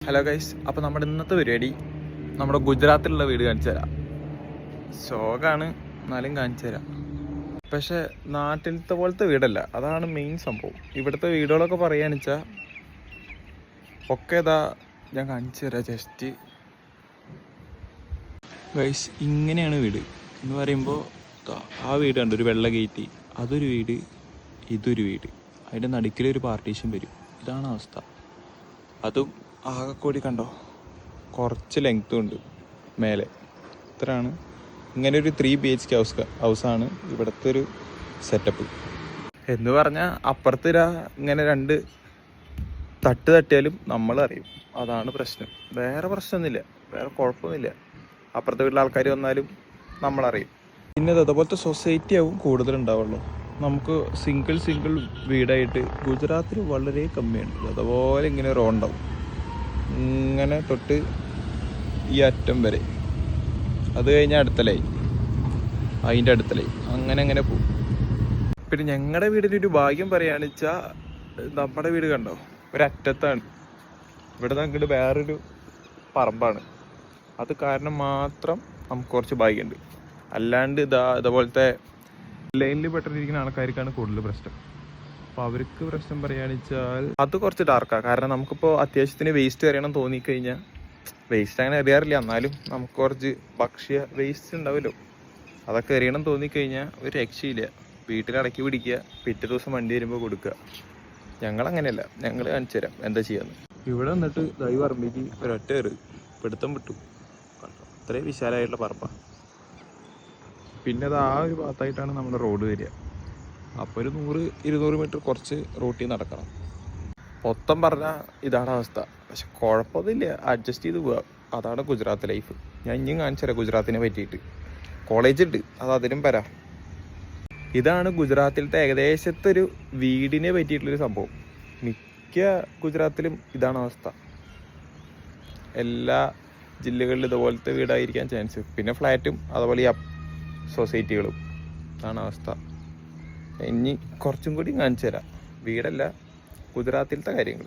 Hello guys, അപ്പോൾ നമ്മുടെ ഇന്നത്തെ പരിപാടി നമ്മുടെ ഗുജറാത്തിലുള്ള വീട് കാണിച്ചു തരാം. ശോകാണ്, എന്നാലും കാണിച്ചു തരാം. പക്ഷേ നാട്ടിലത്തെ പോലത്തെ വീടല്ല, അതാണ് മെയിൻ സംഭവം. ഇവിടുത്തെ വീടുകളൊക്കെ പറയുകയെന്ന് വെച്ചാൽ ഒക്കെ ഇതാ ഞാൻ കാണിച്ചു തരാം. ജസ്റ്റ് ഗൈസ്, ഇങ്ങനെയാണ് വീട് എന്ന് പറയുമ്പോൾ ആ വീട് കണ്ട് ഒരു വെള്ള ഗേറ്റ്, അതൊരു വീട്, ഇതൊരു വീട്, അതിൻ്റെ നടുക്കിലൊരു പാർട്ടീഷൻ വരും. ഇതാണ് അവസ്ഥ. അതും ആകെ കൂടി കണ്ടോ, കുറച്ച് ലെങ്ത്തും ഉണ്ട് മേലെ. ഇത്രയാണ്. ഇങ്ങനെ ഒരു 3 BHK ഹൗസാണ് ഇവിടുത്തെ ഒരു സെറ്റപ്പ് എന്ന് പറഞ്ഞാൽ. അപ്പുറത്ത് ഇങ്ങനെ 2 തട്ട് തട്ടിയാലും നമ്മളറിയും. അതാണ് പ്രശ്നം. വേറെ പ്രശ്നമൊന്നുമില്ല, വേറെ കുഴപ്പമൊന്നുമില്ല. അപ്പുറത്തെ വീട്ടിലെ ആൾക്കാർ വന്നാലും നമ്മളറിയും. പിന്നെ അതുപോലത്തെ സൊസൈറ്റി ആവും കൂടുതലുണ്ടാവുള്ളൂ. നമുക്ക് സിംഗിൾ വീടായിട്ട് ഗുജറാത്തിൽ വളരെ കമ്മിയുണ്ട്. അതുപോലെ ഇങ്ങനെ റോഡുണ്ടാവും, ഇങ്ങനെ തൊട്ട് ഈ അറ്റം വരെ. അത് കഴിഞ്ഞാൽ അടുത്തലായി, അതിൻ്റെ അടുത്തലായി, അങ്ങനെ പോകും. പിന്നെ ഞങ്ങളുടെ വീടിൻ്റെ ഒരു ഭാഗ്യം പറയുകയാണെന്ന് വെച്ചാൽ, നമ്മുടെ വീട് കണ്ടോ ഒരറ്റത്താണ്. ഇവിടെ നിന്ന് അങ്ങോട്ട് വേറൊരു പറമ്പാണ്. അത് കാരണം മാത്രം നമുക്ക് കുറച്ച് ഭാഗ്യമുണ്ട്. അല്ലാണ്ട് ഇതേപോലത്തെ ലൈനിൽ പെട്ടിരിക്കുന്ന ആൾക്കാർക്കാണ് കൂടുതൽ പ്രശ്നം. അപ്പോൾ അവർക്ക് പ്രശ്നം പറയുകയാണെന്ന് വെച്ചാൽ അത് കുറച്ച് ഡാർക്കാണ്. കാരണം നമുക്കിപ്പോൾ അത്യാവശ്യത്തിന് വേസ്റ്റ് എറിയണം തോന്നിക്കഴിഞ്ഞാൽ, വേസ്റ്റ് അങ്ങനെ എറിയാറില്ല, എന്നാലും നമുക്ക് കുറച്ച് ഭക്ഷ്യ വേസ്റ്റ് ഉണ്ടാവുമല്ലോ, അതൊക്കെ എറിയണം തോന്നിക്കഴിഞ്ഞാൽ ഒരു രക്ഷയില്ല. വീട്ടിലടക്കി പിടിക്കുക, പിറ്റേ ദിവസം വണ്ടി വരുമ്പോൾ കൊടുക്കുക. ഞങ്ങളങ്ങനെയല്ല, ഞങ്ങൾ കാണിച്ചു തരാം എന്താ ചെയ്യാന്ന്. ഇവിടെ വന്നിട്ട് ദൈവ പറമ്പിക്ക് ഒരൊറ്റ പിടുത്തം വിട്ടു. അത്രയും വിശാലമായിട്ടുള്ള പറമ്പാണ്. പിന്നെ അത് ആ ഒരു ഭാഗത്തായിട്ടാണ് നമ്മുടെ റോഡ് വരിക. അപ്പോൾ ഒരു 100-200 മീറ്റർ കുറച്ച് റോട്ടിൽ നടക്കണം. മൊത്തം പറഞ്ഞാൽ ഇതാണ് അവസ്ഥ. പക്ഷെ കുഴപ്പമൊന്നുമില്ല, അഡ്ജസ്റ്റ് ചെയ്ത് പോവാം. അതാണ് ഗുജറാത്ത് ലൈഫ്. ഞാൻ ഇനിയും കാണിച്ചു തരാം ഗുജറാത്തിനെ പറ്റിയിട്ട്. കോളേജ് ഉണ്ട്, അത് അതിനും വരാം. ഇതാണ് ഗുജറാത്തിലത്തെ ഏകദേശത്തെ ഒരു വീടിനെ പറ്റിയിട്ടുള്ളൊരു സംഭവം. മിക്ക ഗുജറാത്തിലും ഇതാണ് അവസ്ഥ. എല്ലാ ജില്ലകളിലും ഇതുപോലത്തെ വീടായിരിക്കാൻ ചാൻസ്. പിന്നെ ഫ്ലാറ്റും അതുപോലെ ഈ സൊസൈറ്റികളും. ഇതാണ് അവസ്ഥ. ഇനി കുറച്ചും കൂടി കാണിച്ചു തരാം. വീടല്ല, ഗുജറാത്തിലത്തെ കാര്യങ്ങൾ.